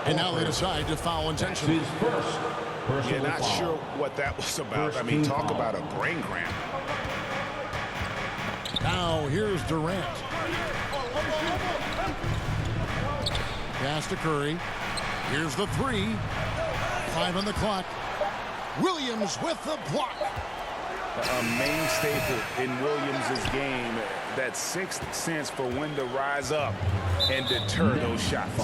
And now they decide to foul intentionally. Yeah, not sure what that was about. I mean, talk about a brain cramp. Now here's Durant. Pass to Curry. Here's the three. 5 on the clock. Williams with the block. A main staple in Williams' game, that sixth sense for when to rise up and deter those shots.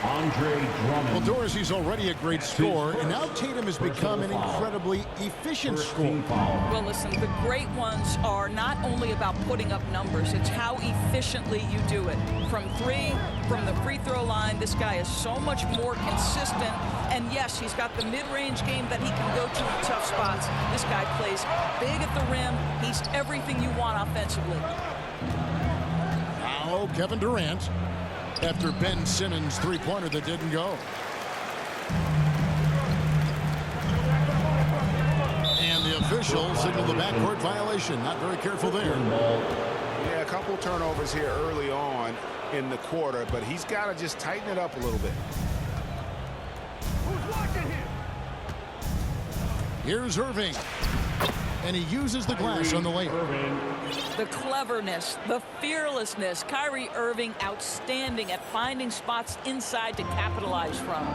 Andre Drummond. Well, Dorsey's already a great scorer, and now Tatum has become an incredibly efficient scorer. Well, listen, the great ones are not only about putting up numbers, it's how efficiently you do it. From three, from the free throw line, this guy is so much more consistent. And yes, he's got the mid-range game that he can go to in tough spots. This guy plays big at the rim. He's everything you want offensively. Now Kevin Durant. After Ben Simmons' three-pointer that didn't go. And the official signaled the backcourt violation. Not very careful there. Yeah, a couple turnovers here early on in the quarter, but he's got to just tighten it up a little bit. Here's Irving. And he uses the glass on the layup. The cleverness, the fearlessness. Kyrie Irving outstanding at finding spots inside to capitalize from.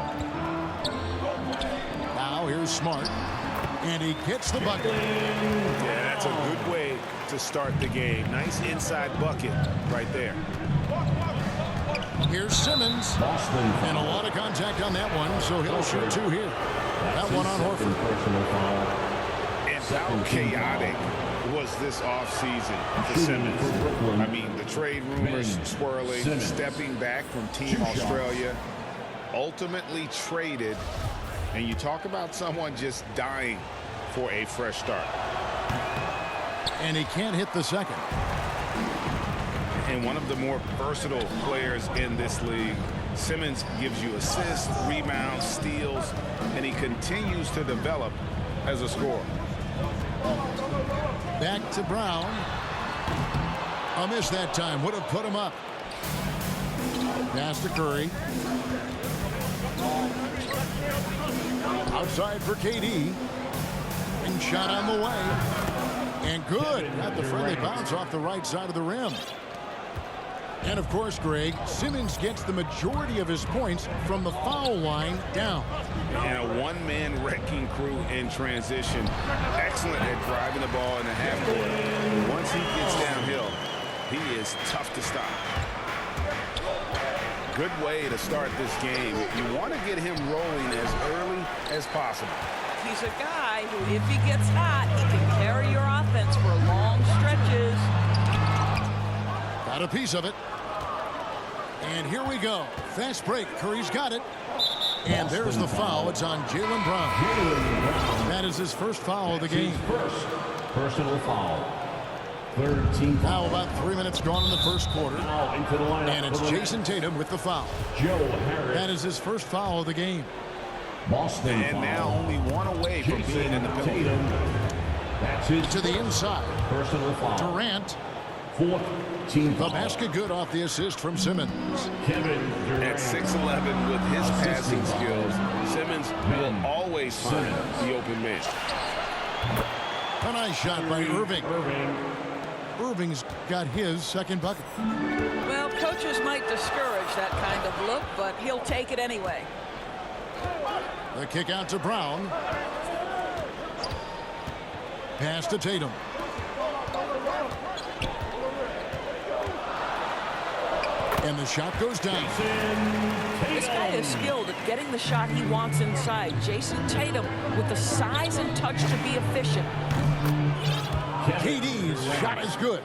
Now here's Smart. And he gets the bucket. Yeah, that's a good way to start the game. Nice inside bucket right there. Here's Simmons. And a lot of contact on that one, so he'll shoot 2 here. That one on Horford. How chaotic was this offseason for Simmons? I mean, the trade rumors swirling, stepping back from Team Australia, ultimately traded, and you talk about someone just dying for a fresh start. And he can't hit the second. And one of the more versatile players in this league. Simmons gives you assists, rebounds, steals, and he continues to develop as a scorer. Back to Brown. A miss that time. Would have put him up. Pass to Curry. Outside for KD. And shot on the way. And good. Got the friendly bounce off the right side of the rim. And of course, Greg, Simmons gets the majority of his points from the foul line down. And a one-man wrecking crew in transition. Excellent at driving the ball in the half court. Once he gets downhill, he is tough to stop. Good way to start this game. You want to get him rolling as early as possible. He's a guy who, if he gets hot, he can carry your offense for long stretches. Got a piece of it. And here we go. Fast break. Curry's got it. And there's the foul. It's on Jaylen Brown. That is his first foul of the game. First personal foul. Third team foul. Now about 3 minutes gone in the first quarter. Now into the lineup. And it's Jason Tatum with the foul. Joe Harris. That is his first foul of the game. Boston and foul. Now only one away from being in the penalty. That's his to the inside. Personal foul. Durant. Fourth team The foul. basket good off the assist from Simmons. Kevin Durant. At 6'11" with his passing skills, Simmons will always find the open man. A nice shot by Irving. Irving's got his second bucket. Well, coaches might discourage that kind of look, but he'll take it anyway. The kick out to Brown. Pass to Tatum. And the shot goes down. This guy is skilled at getting the shot he wants inside. Jason Tatum with the size and touch to be efficient. KD's shot is good.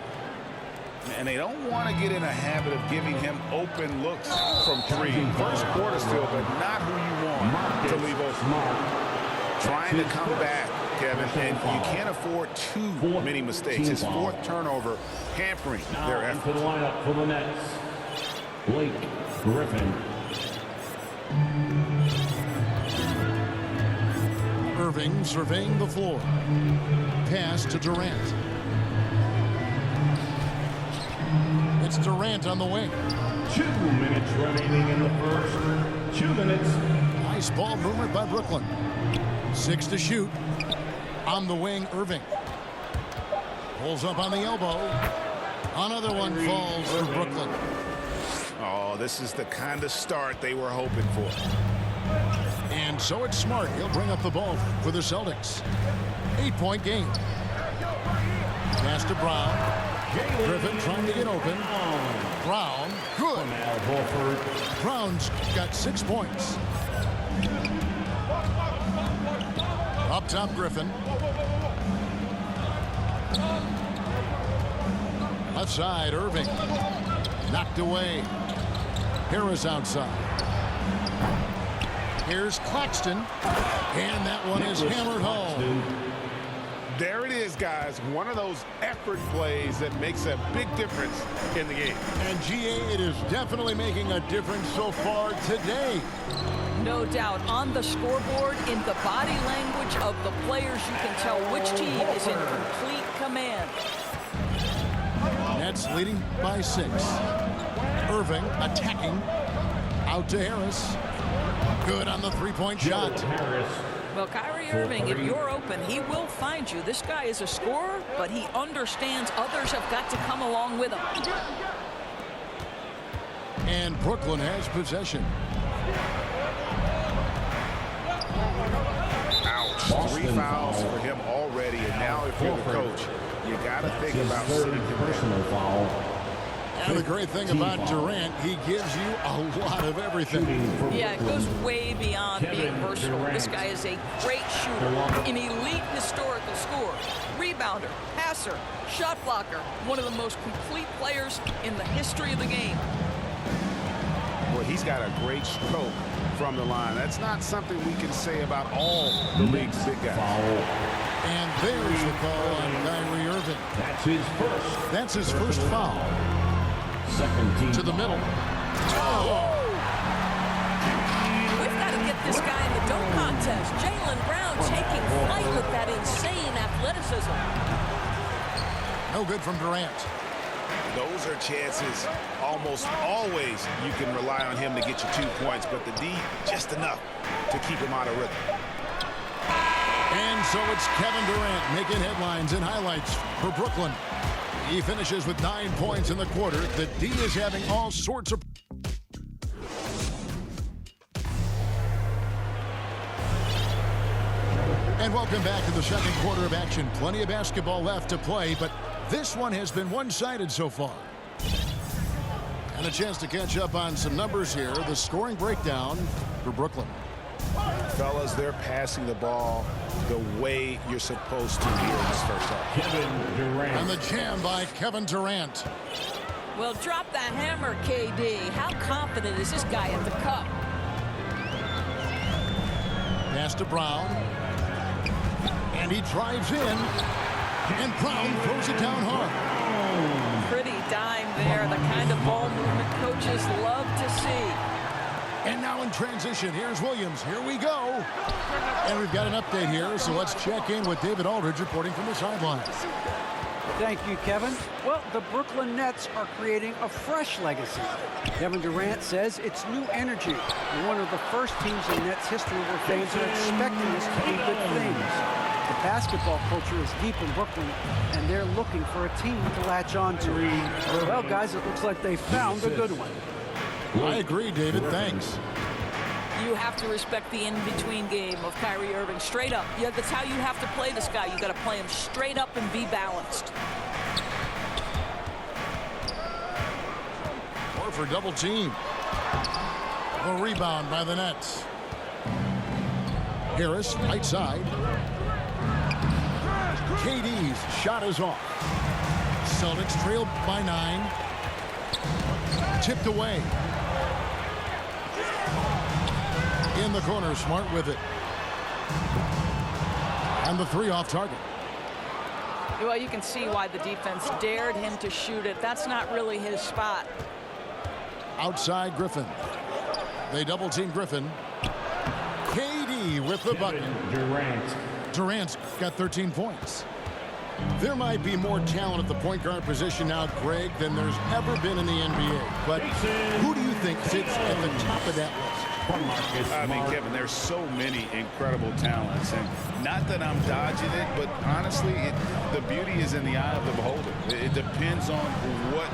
And they don't want to get in a habit of giving him open looks from three. First quarter still, but not who you want to leave open. Trying to come back, Kevin, and you can't afford too many mistakes. His fourth turnover hampering their Into efforts. the lineup for the Nets. Blake Griffin. Irving surveying the floor. Pass to Durant. It's Durant on the wing. 2 minutes remaining in the first. 2 minutes. Nice ball movement by Brooklyn. 6 to shoot. On the wing, Irving. Pulls up on the elbow. Another one falls for Brooklyn. Oh, this is the kind of start they were hoping for. And so it's Smart. He'll bring up the ball for the Celtics. 8-point game. Pass to Brown. Griffin trying to get open. Brown, good. Brown's got 6 points. Up top, Griffin. Left side, Irving. Knocked away. Harris outside. Here's Claxton. And that one is hammered home. There it is, guys. One of those effort plays that makes a big difference in the game. And GA, it is definitely making a difference so far today. No doubt. On the scoreboard, in the body language of the players, you can tell which team is in complete command. Nets leading by 6. Irving attacking. Out to Harris. Good on the three-point shot. Well, Kyrie Irving, if you're open, he will find you. This guy is a scorer, but he understands others have got to come along with him. And Brooklyn has possession. Ouch. 3 fouls for him already, and now if you're the coach, you got to think about sitting him personal foul. And the great thing about Durant, he gives you a lot of everything. Yeah, it goes way beyond being versatile. This guy is a great shooter, an elite historical scorer, rebounder, passer, shot blocker, one of the most complete players in the history of the game. Well, he's got a great stroke from the line. That's not something we can say about all the league's big guys. And there's the call on Kyrie Irving. That's his first foul. Second team to the middle. Oh. We've got to get this guy in the dunk contest. Jaylen Brown taking flight with that insane athleticism. No good from Durant. Those are chances almost always you can rely on him to get you 2 points, but the D just enough to keep him out of rhythm. And so it's Kevin Durant making headlines and highlights for Brooklyn. He finishes with 9 points in the quarter. The D is having all sorts of... And welcome back to the second quarter of action. Plenty of basketball left to play, but this one has been one-sided so far. And a chance to catch up on some numbers here. The scoring breakdown for Brooklyn. Fellas, they're passing the ball the way you're supposed to here in this first half. Kevin Durant. And the jam by Kevin Durant. Well, drop that hammer, KD. How confident is this guy at the cup? Pass to Brown. And he drives in. And Brown throws it down hard. Pretty dime there. The kind of ball movement coaches love to see. And now in transition, here's Williams. Here we go. And we've got an update here, so let's check in with David Aldridge reporting from the sidelines. Thank you, Kevin. Well, the Brooklyn Nets are creating a fresh legacy. Kevin Durant says it's new energy. One of the first teams in Nets history where fans are expecting this to be good things. The basketball culture is deep in Brooklyn, and they're looking for a team to latch on to. Well, guys, it looks like they found a good one. I agree, David. Thanks. You have to respect the in-between game of Kyrie Irving. Straight up. Yeah, that's how you have to play this guy. You got to play him straight up and be balanced. Or for double team. A rebound by the Nets. Harris, right side. KD's shot is off. Celtics trailed by 9. Tipped away. In the corner, Smart with it. And the 3 off target. Well, you can see why the defense dared him to shoot it. That's not really his spot. Outside Griffin. They double team Griffin. KD with the bucket. Durant's got 13 points. There might be more talent at the point guard position now, Greg, than there's ever been in the NBA. But who do you think sits at the top of that list? I mean, Kevin, there's so many incredible talents, and not that I'm dodging it, but honestly, the beauty is in the eye of the beholder. It depends on what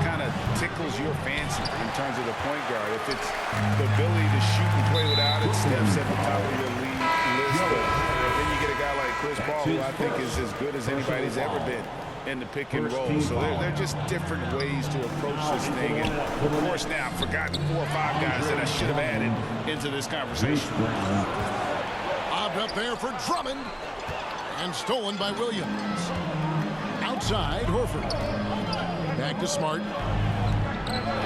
kind of tickles your fancy in terms of the point guard. If it's the ability to shoot and play without it, steps at the top of your league list. But then you get a guy like Chris Paul, who I think is as good as anybody's ever been in the pick and roll. So they're just different ways to approach this thing. And of course now I've forgotten 4 or 5 guys that I should have added into this conversation. Lobbed up there for Drummond. And stolen by Williams. Outside, Horford. Back to Smart.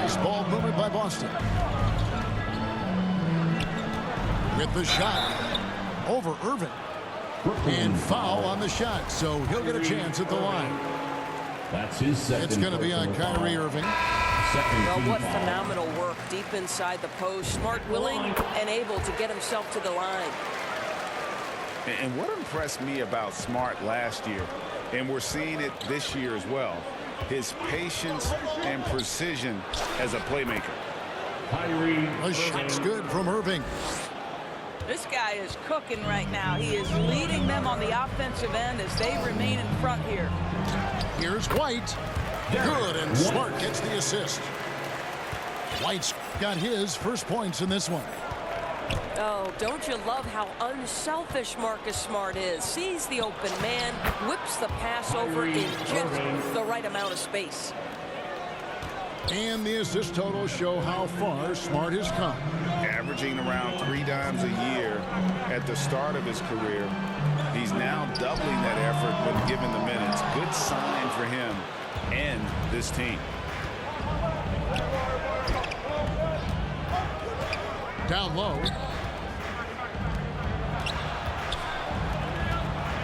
This ball moved by Boston. With the shot over Irving. And foul on the shot, so he'll get a chance at the line. That's his second. It's going to be on Kyrie Irving. Well, what phenomenal work deep inside the post. Smart, willing, and able to get himself to the line. And what impressed me about Smart last year, and we're seeing it this year as well, his patience and precision as a playmaker. A shot's good from Irving. This guy is cooking right now. He is leading them on the offensive end as they remain in front here. Here's White. Good, and Smart gets the assist. White's got his first points in this one. Oh, don't you love how unselfish Marcus Smart is? Sees the open man, whips the pass over in just the right amount of space. And the assist totals show how far Smart has come. Averaging around 3 dimes a year at the start of his career. He's now doubling that effort when given the minutes. Good sign for him and this team. Down low.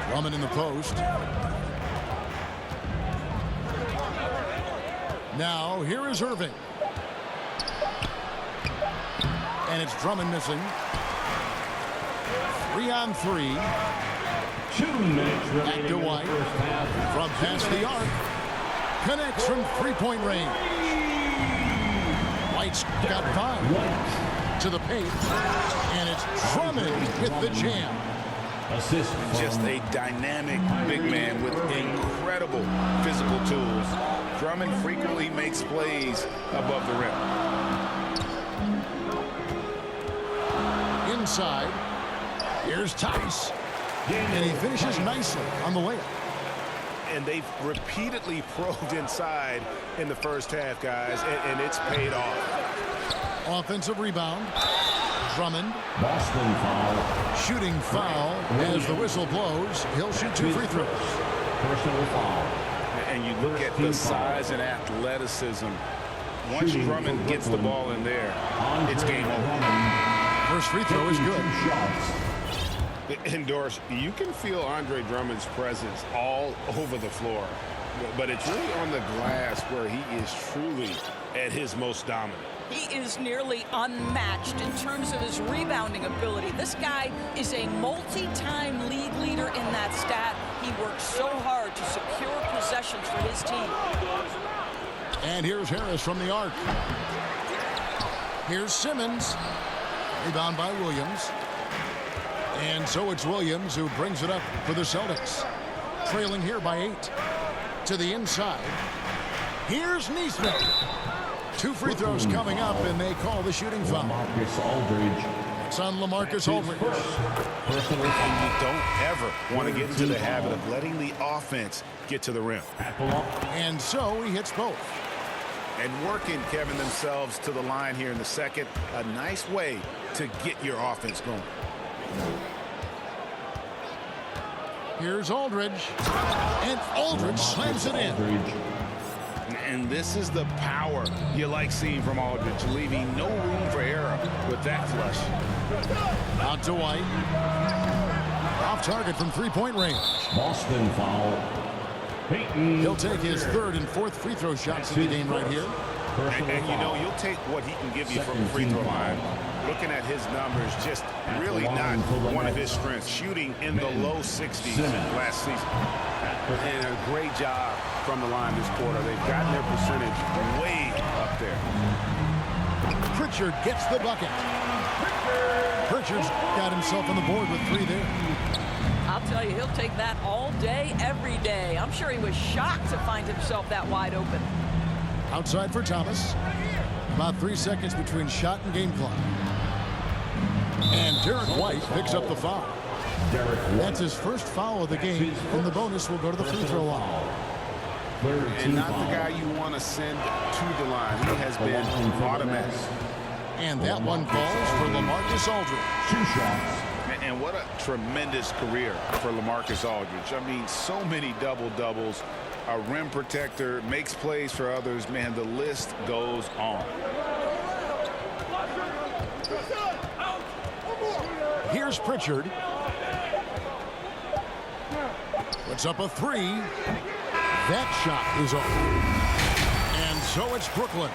Drummond in the post. Now, here is Irving. And it's Drummond missing. 3-on-3. 2 minutes remaining. Back to White. From past the arc. Connects from 3-point range. White's got 5. To the paint. And it's Drummond with the jam. Assist. Just a dynamic big man with incredible physical tools. Drummond frequently makes plays above the rim. Inside. Here's Tice. And he finishes nicely on the layup. And they've repeatedly probed inside in the first half, guys, and it's paid off. Offensive rebound. Drummond. Boston foul. Shooting foul as the whistle blows. He'll shoot 2 free throws. Personal foul. And you look at the size and athleticism. Once Drummond gets the ball in there, it's game over. First free throw is good. And Doris, you can feel Andre Drummond's presence all over the floor, but it's really on the glass where he is truly at his most dominant. He is nearly unmatched in terms of his rebounding ability. This guy is a multi-time league leader in that stat. He works so hard to secure possessions for his team. And here's Harris from the arc. Here's Simmons. Rebound by Williams. And so it's Williams who brings it up for the Celtics. Trailing here by 8. To the inside. Here's Neesmith. 2 free throws coming up, and they call the shooting foul. LaMarcus Aldridge. It's on LaMarcus Aldridge. Personal And foul. you don't ever want to get into the habit of letting the offense get to the rim. And so he hits both. And working, Kevin, themselves to the line here in the second. A nice way to get your offense going. Here's Aldridge. And Aldridge slams it in. Aldridge. And this is the power you like seeing from Aldridge, leaving no room for error with that flush. Out to White. Off target from 3-point range. Boston foul. Peyton. He'll take his 3rd and 4th free throw shots of the game right here. And you know, you'll take what he can give you from the free throw line. Looking at his numbers, just really not one of his strengths. Shooting in the low 60s last season. And a great job from the line this quarter. They've gotten their percentage way up there. Pritchard gets the bucket. Pritchard's got himself on the board with 3 there. I'll tell you, he'll take that all day, every day. I'm sure he was shocked to find himself that wide open. Outside for Thomas. About 3 seconds between shot and game clock. And Derek White picks up the foul. That's his first foul of the game, and the bonus will go to the free throw line. And not the guy you want to send to the line. He has been automatic. And that one falls for LaMarcus Aldridge. 2 shots. And what a tremendous career for LaMarcus Aldridge. I mean, so many double-doubles. A rim protector, makes plays for others. Man, the list goes on. Here's Pritchard. Puts up a 3. That shot is off. And so it's Brooklyn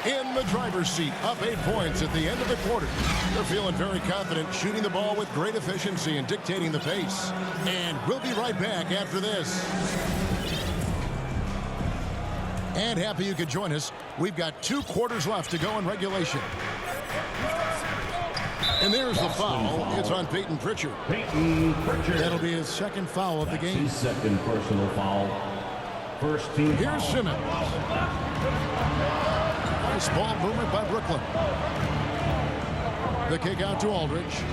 in the driver's seat, up 8 points at the end of the quarter. They're feeling very confident, shooting the ball with great efficiency and dictating the pace. And we'll be right back after this. And happy you could join us. We've got 2 quarters left to go in regulation. And there's the foul. It's on Peyton Pritchard. That'll be his 2nd foul of the game. His 2nd personal foul. First team Here's foul. Simmons. Nice ball movement by Brooklyn. The kick out to Aldridge.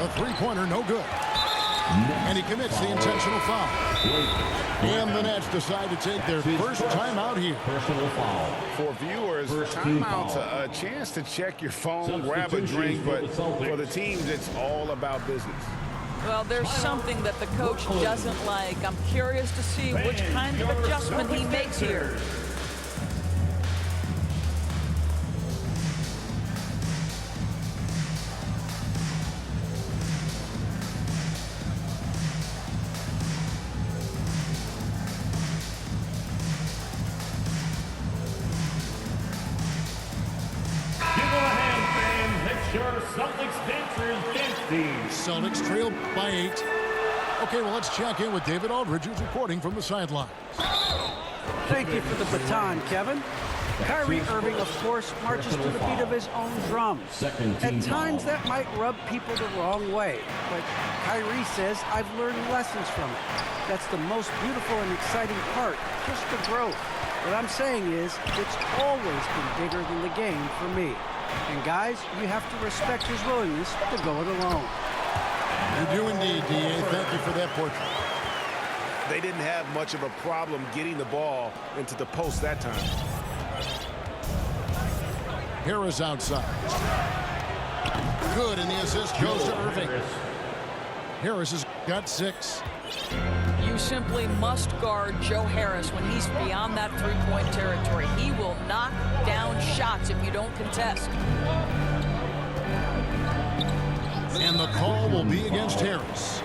A 3-pointer, no good. And he commits the intentional foul. And the Nets decide to take their first timeout here. Personal foul. For viewers, timeout's a chance to check your phone, grab a drink, but for the teams, it's all about business. Well, there's something that the coach doesn't like. I'm curious to see which kind of adjustment he makes here. Celtics trail by 8. Okay, well, let's check in with David Aldridge, who's reporting from the sidelines. Thank you for the baton, Kevin. Kyrie Irving, of course, marches to the beat of his own drums. At times, that might rub people the wrong way, but Kyrie says, I've learned lessons from it. That's the most beautiful and exciting part, just the growth. What I'm saying is, it's always been bigger than the game for me. And guys, you have to respect his willingness to go it alone. You do indeed, D.A. Thank you for that portrait. They didn't have much of a problem getting the ball into the post that time. Harris outside. Good, and the assist goes to Irving. Harris has got 6. You simply must guard Joe Harris when he's beyond that 3-point territory. He will knock down shots if you don't contest. And the call will be against Harris.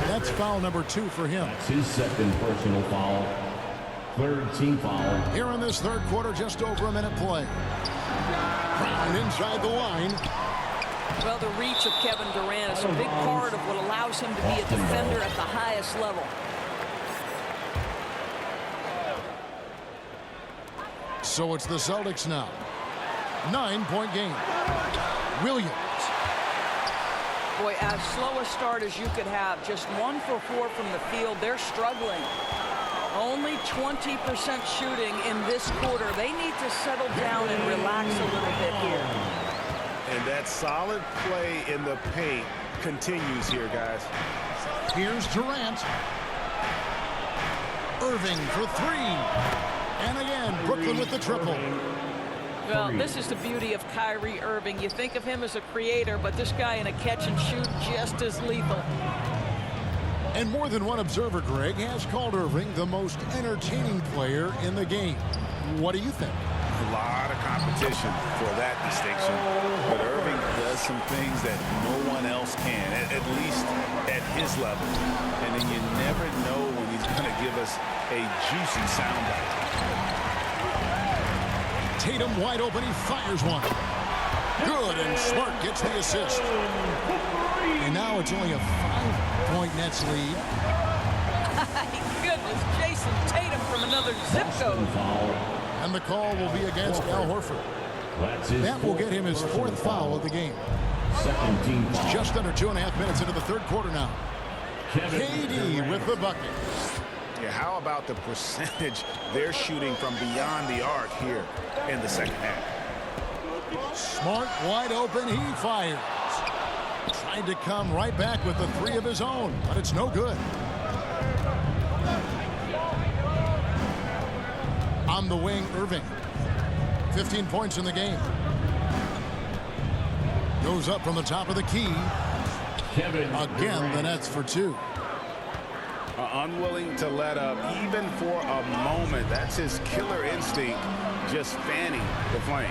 That's foul number 2 for him. That's his 2nd personal foul. 3rd team foul. Here in this 3rd quarter, just over a minute play. Brown inside the line. Well, the reach of Kevin Durant is a big part of what allows him to be a defender at the highest level. So it's the Celtics now. 9-point game. Williams. Boy, as slow a start as you could have, just 1 for 4 from the field. They're struggling. Only 20% shooting in this quarter. They need to settle down and relax a little bit here. And that solid play in the paint continues here, guys. Here's Durant. Irving for 3. And again, Brooklyn with the triple. Well, this is the beauty of Kyrie Irving. You think of him as a creator, but this guy in a catch and shoot just as lethal. And more than one observer, Greg, has called Irving the most entertaining player in the game. What do you think? A lot of competition for that distinction. But Irving does some things that no one else can, at least at his level. And then you never know when he's going to give us a juicy soundbite. Tatum wide open, he fires one. Good, and Smart gets the assist. And now it's only a 5-point Nets lead. My goodness, Jason Tatum from another zip code. And the call will be against Al Horford. That will get him his 4th foul of the game. Second team foul. Just under 2.5 minutes into the third quarter now. KD with the bucket. Yeah, how about the percentage they're shooting from beyond the arc here in the second half? Smart wide open. He fires. Tried to come right back with the three of his own, but it's no good. On the wing, Irving. 15 points in the game. Goes up from the top of the key. Again, the Nets for two. Unwilling to let up even for a moment. That's his killer instinct, just fanning the flame.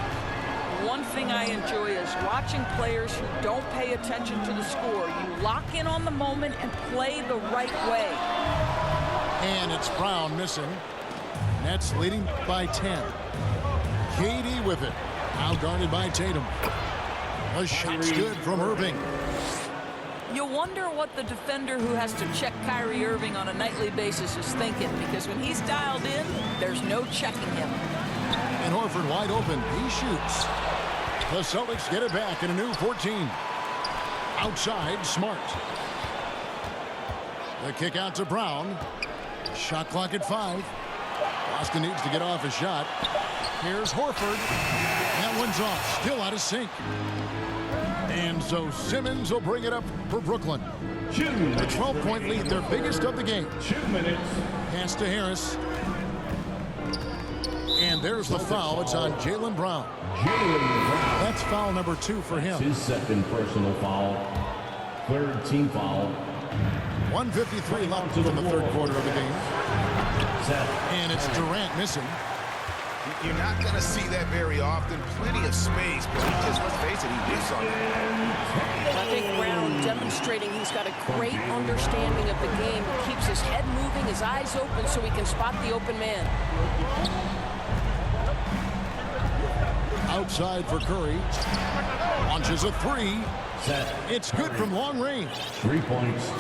One thing I enjoy is watching players who don't pay attention to the score. You lock in on the moment and play the right way. And it's Brown missing. Nets leading by 10. KD with it. Now guarded by Tatum. A shot's good from Irving. You wonder what the defender who has to check Kyrie Irving on a nightly basis is thinking, because when he's dialed in, there's no checking him. And Horford wide open. He shoots. The Celtics get it back in a new 14. Outside, Smart. The kick out to Brown. Shot clock at 5. Boston needs to get off a shot. Here's Horford. That one's off. Still out of sync. And so Simmons will bring it up for Brooklyn. A 12-point lead, their biggest of the game. 2 minutes. Pass to Harris. And there's the foul. It's on Jaylen Brown. That's foul number 2 for him. His second personal foul. Third team foul. 1:53 left in the third quarter of the game. Set. And it's Durant missing. You're not going to see that very often. Plenty of space, but he just, let's face it, he whiffs on it. I think Brown demonstrating he's got a great understanding of the game. He keeps his head moving, his eyes open so he can spot the open man. Outside for Curry. Launches a 3. Set. It's good from long range. 3 points.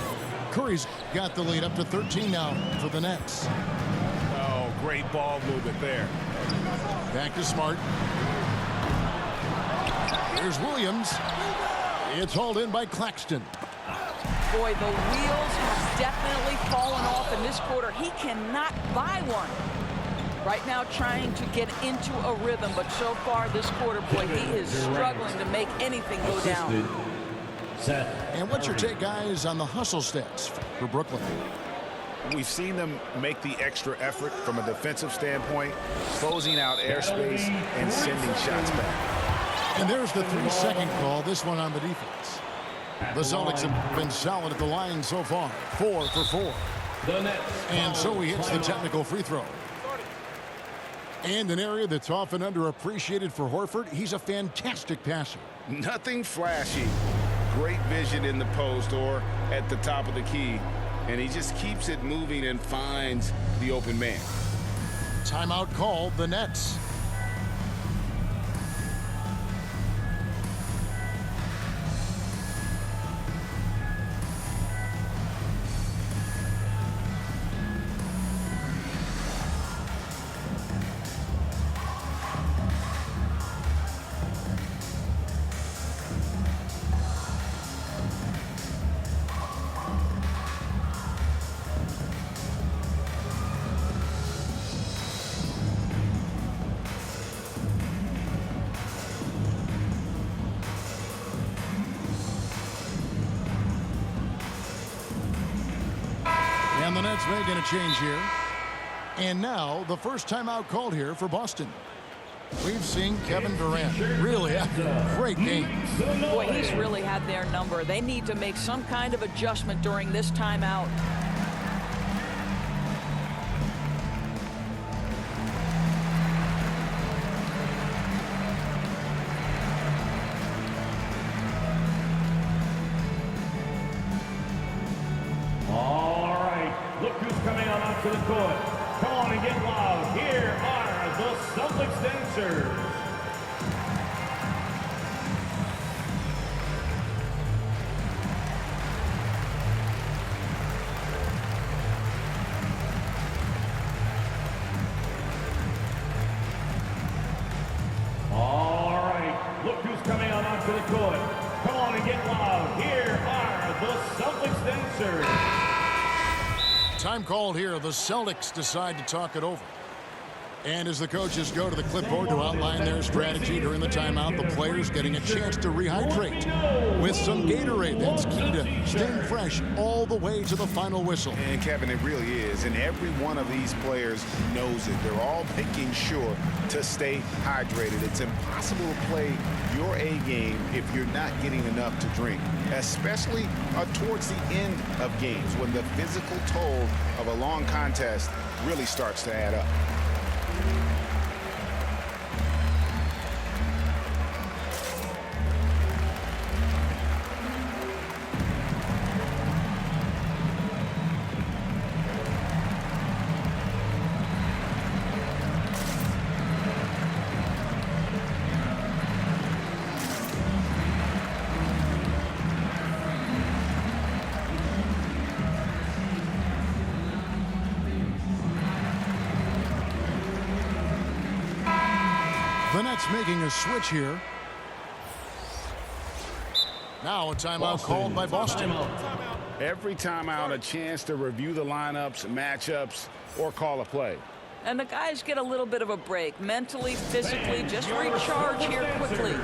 Curry's got the lead up to 13 now for the Nets. Oh, great ball movement there. Back to Smart. Here's Williams. It's hauled in by Claxton. Boy, the wheels have definitely fallen off in this quarter. He cannot buy one. Right now trying to get into a rhythm, but so far this quarter, boy, he is struggling to make anything go down. Set. And what's your take, guys, on the hustle stats for Brooklyn? We've seen them make the extra effort from a defensive standpoint, closing out airspace and sending shots back. And there's the 3-second call, this one on the defense. The Celtics have been solid at the line so far, 4 for 4. And so he hits the technical free throw. And an area that's often underappreciated for Horford, he's a fantastic passer. Nothing flashy. Great vision in the post or at the top of the key. And he just keeps it moving and finds the open man. Timeout called, the Nets. And the Nets making a change here. And now the first timeout called here for Boston. We've seen Kevin Durant really have a great game. Boy, he's really had their number. They need to make some kind of adjustment during this timeout. Coming on onto the court. Come on and get loud. Here are the Celtics dancers. All right. Look who's coming on onto to the court. Come on and get loud. Here are the Celtics dancers. Time called here. The Celtics decide to talk it over. And as the coaches go to the clipboard to outline their strategy during the timeout, the players getting a chance to rehydrate with some Gatorade. That's key to staying fresh all the way to the final whistle. And Kevin, it really is. And every one of these players knows it. They're all making sure to stay hydrated. It's impossible to play your A game if you're not getting enough to drink, especially towards the end of games when the physical toll of a long contest really starts to add up. The Nets making a switch here. Now a timeout called by Boston. Every timeout, a chance to review the lineups, matchups, or call a play. And the guys get a little bit of a break. Mentally, physically, just recharge here quickly.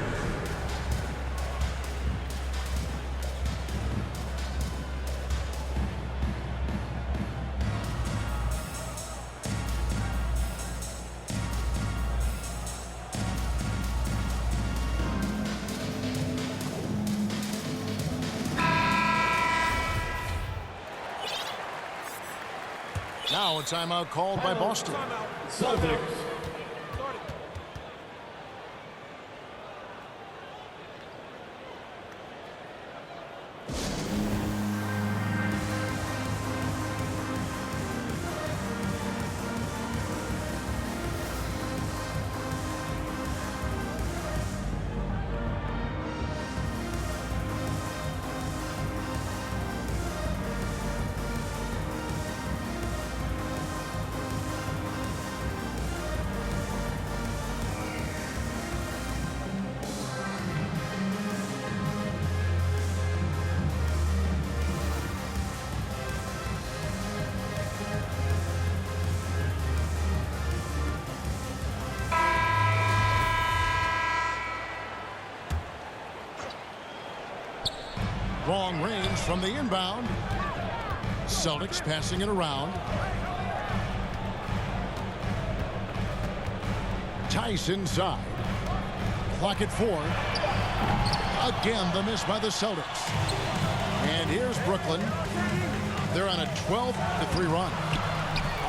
Now a timeout called by Boston. Celtics. Long range from the inbound. Celtics passing it around. Tice inside. Clock at 4. Again, the miss by the Celtics. And here's Brooklyn. They're on a 12-3 run.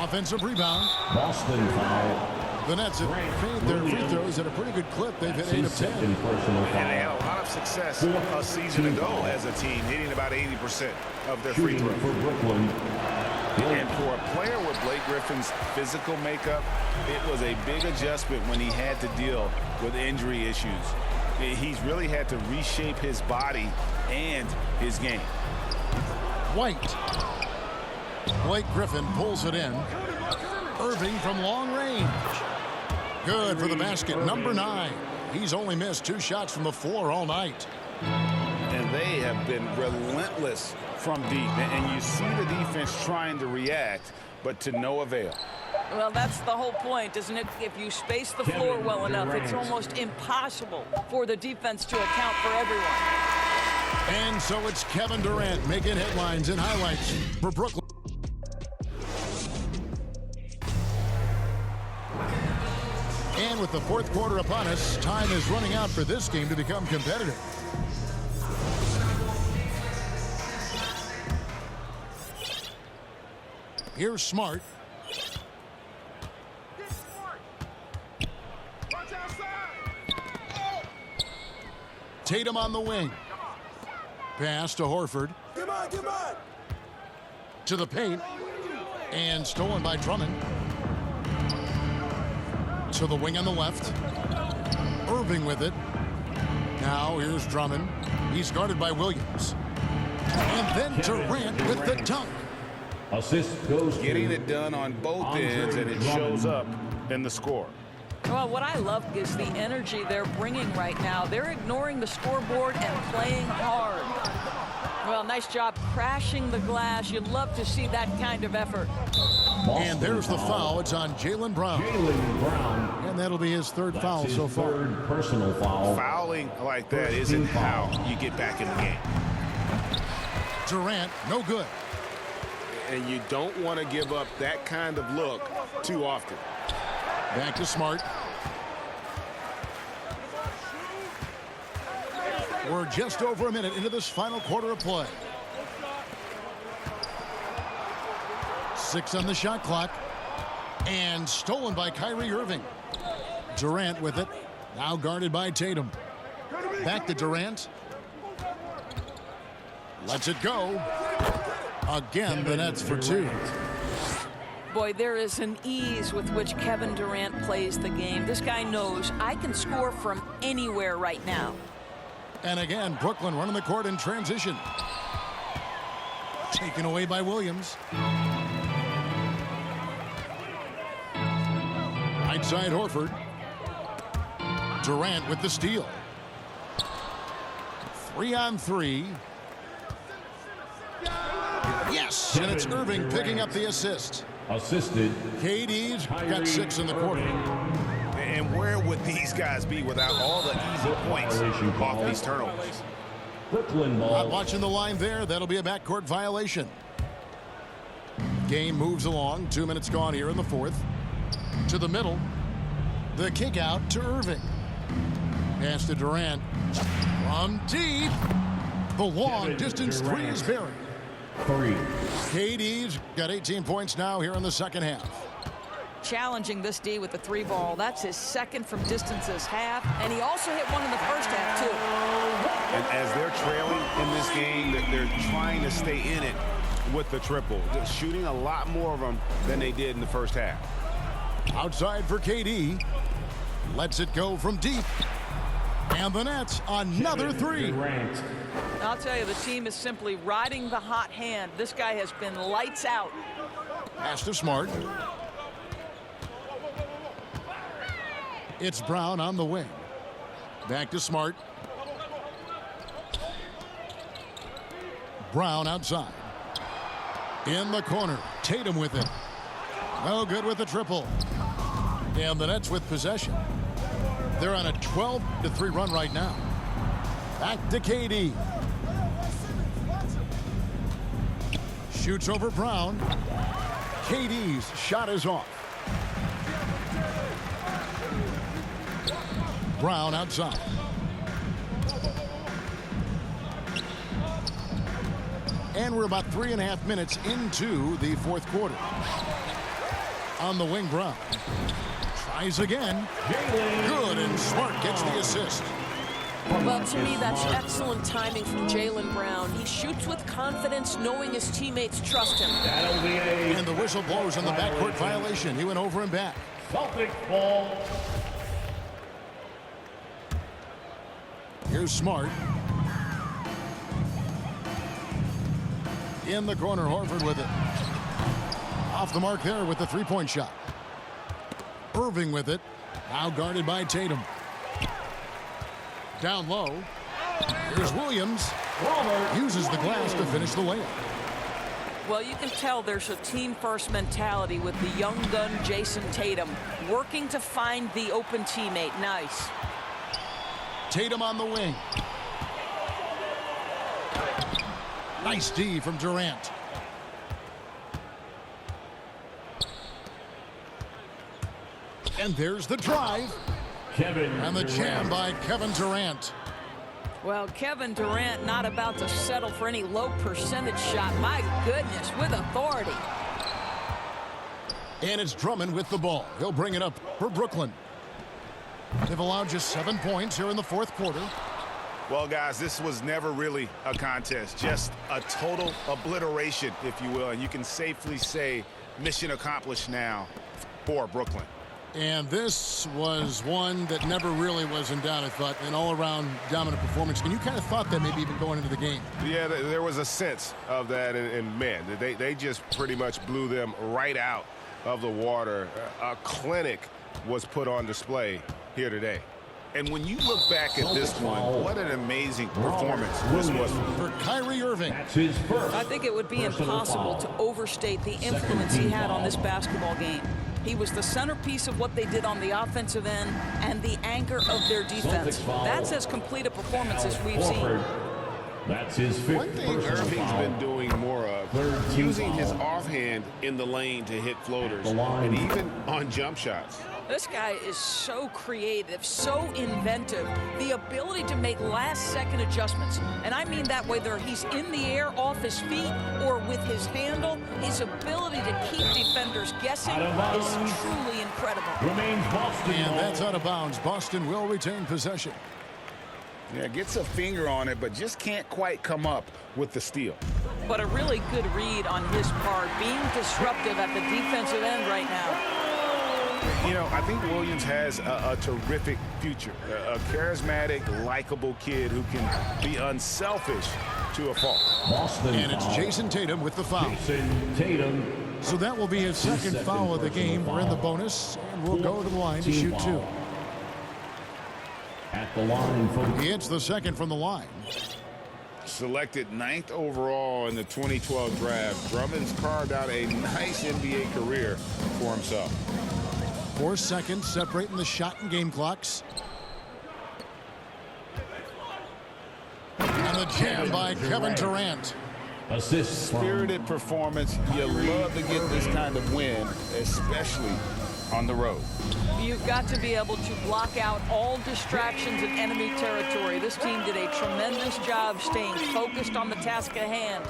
Offensive rebound. Boston foul. The Nets have made their free throws at a pretty good clip. They've hit 8 of 10. And they had a lot of success a season ago as a team, hitting about 80% of their free throws. And for a player with Blake Griffin's physical makeup, it was a big adjustment when he had to deal with injury issues. He's really had to reshape his body and his game. White. Blake Griffin pulls it in. Irving from long range. Good for the basket. Number 9. He's only missed 2 shots from the floor all night. And they have been relentless from deep. And you see the defense trying to react, but to no avail. Well, that's the whole point, isn't it? If you space the floor well enough, it's almost impossible for the defense to account for everyone. And so it's Kevin Durant making headlines and highlights for Brooklyn. And with the fourth quarter upon us, time is running out for this game to become competitive. Here's Smart. Tatum on the wing. Pass to Horford. To the paint. And stolen by Drummond. To the wing on the left. Irving with it. Now here's Drummond. He's guarded by Williams. And then Durant with the dunk. Assist goes Getting it done on both ends, and it shows up in the score. Well, what I love is the energy they're bringing right now. They're ignoring the scoreboard and playing hard. Well, nice job crashing the glass. You'd love to see that kind of effort. And there's the foul. It's on Jaylen Brown. And that'll be his third foul so far. Third personal foul. Fouling like that isn't how you get back in the game. Durant, no good. And you don't want to give up that kind of look too often. Back to Smart. We're just over a minute into this final quarter of play. 6 on the shot clock. And stolen by Kyrie Irving. Durant with it. Now guarded by Tatum. Back to Durant. Lets it go. Again, the Nets for 2. Boy, there is an ease with which Kevin Durant plays the game. This guy knows I can score from anywhere right now. And again, Brooklyn running the court in transition. Taken away by Williams. Right side Horford. Durant with the steal. 3-on-3. Yes, and it's Irving picking up the assist. Assisted. KD's got 6 in the quarter. And where would these guys be without all the easy points off these turnovers? Brooklyn Not ball. watching the line there. That'll be a backcourt violation. Game moves along. 2 minutes gone here in the fourth. To the middle. The kick out to Irving. Pass to Durant. From deep. The long distance three is buried. 3. KD's got 18 points now here in the second half. Challenging this D with the 3 ball. That's his second from distance this half. And he also hit one in the first half, too. And as they're trailing in this game, they're trying to stay in it with the triple. Just shooting a lot more of them than they did in the first half. Outside for KD. Lets it go from deep. And the Nets, another 3. I'll tell you, the team is simply riding the hot hand. This guy has been lights out. Pass to Smart. It's Brown on the wing. Back to Smart. Brown outside. In the corner. Tatum with it. No good with the triple. And the Nets with possession. They're on a 12-3 run right now. Back to KD. Shoots over Brown. KD's shot is off. Brown outside. And we're about 3.5 minutes into the fourth quarter. On the wing, Brown. Tries again. Good, and Smart gets the assist. Well, to me, that's excellent timing from Jaylen Brown. He shoots with confidence, knowing his teammates trust him. That'll be a And the whistle blows on the backcourt violation. He went over and back. Celtics ball. Here's Smart. In the corner, Horford with it. Off the mark there with the three-point shot. Irving with it. Now guarded by Tatum. Down low. Here's Williams. Uses the glass to finish the layup. Well, you can tell there's a team-first mentality with the young gun Jason Tatum working to find the open teammate. Nice. Tatum on the wing. Nice D from Durant. And there's the drive. And the jam by Kevin Durant. Well, Kevin Durant not about to settle for any low percentage shot. My goodness, with authority. And it's Drummond with the ball. He'll bring it up for Brooklyn. They've allowed just 7 points here in the fourth quarter. Well, guys, this was never really a contest. Just a total obliteration, if you will. And you can safely say mission accomplished now for Brooklyn. And this was one that never really was in doubt, I thought, an all-around dominant performance. And you kind of thought that maybe even going into the game. Yeah, there was a sense of that, and man, they just pretty much blew them right out of the water. A clinic was put on display here today. And when you look back at this one, what an amazing performance this was For Kyrie Irving. That's his first. I think it would be Personal impossible foul. to overstate the influence he had on this basketball game. He was the centerpiece of what they did on the offensive end and the anchor of their defense. Celtics foul. That's as complete a performance as we've seen. Horford. That's his fifth. One thing personal Irving's foul. been doing more of, Third team using his foul. offhand in the lane to hit floaters, The line. and even on jump shots. This guy is so creative, so inventive, the ability to make last-second adjustments. And I mean that whether he's in the air off his feet or with his handle, his ability to keep defenders guessing Out of bounds. is truly incredible. Remains Boston. And ball. that's out of bounds. Boston will retain possession. Yeah, gets a finger on it, but just can't quite come up with the steal. But a really good read on his part, being disruptive at the defensive end right now. You know, I think Williams has a terrific future. A charismatic, likable kid who can be unselfish to a fault. Boston And it's foul. Jason Tatum with the foul. Jason Tatum. So that will be his second second foul of the personal game. We're in the foul. bonus, and we'll go to the line to Team shoot foul. 2. At the line for the He hits the second from the line. Selected 9th overall in the 2012 draft, Drummond's carved out a nice NBA career for himself. 4 seconds separating the shot and game clocks. And the jam by Kevin Durant. assists from Spirited performance. You love to get this kind of win, especially on the road. You've got to be able to block out all distractions in enemy territory. This team did a tremendous job staying focused on the task at hand.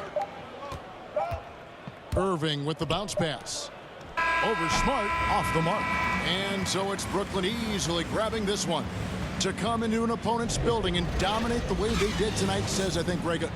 Irving with the bounce pass. Over Smart, off the mark. And so it's Brooklyn easily grabbing this one. To come into an opponent's building and dominate the way they did tonight says, I think, Greg,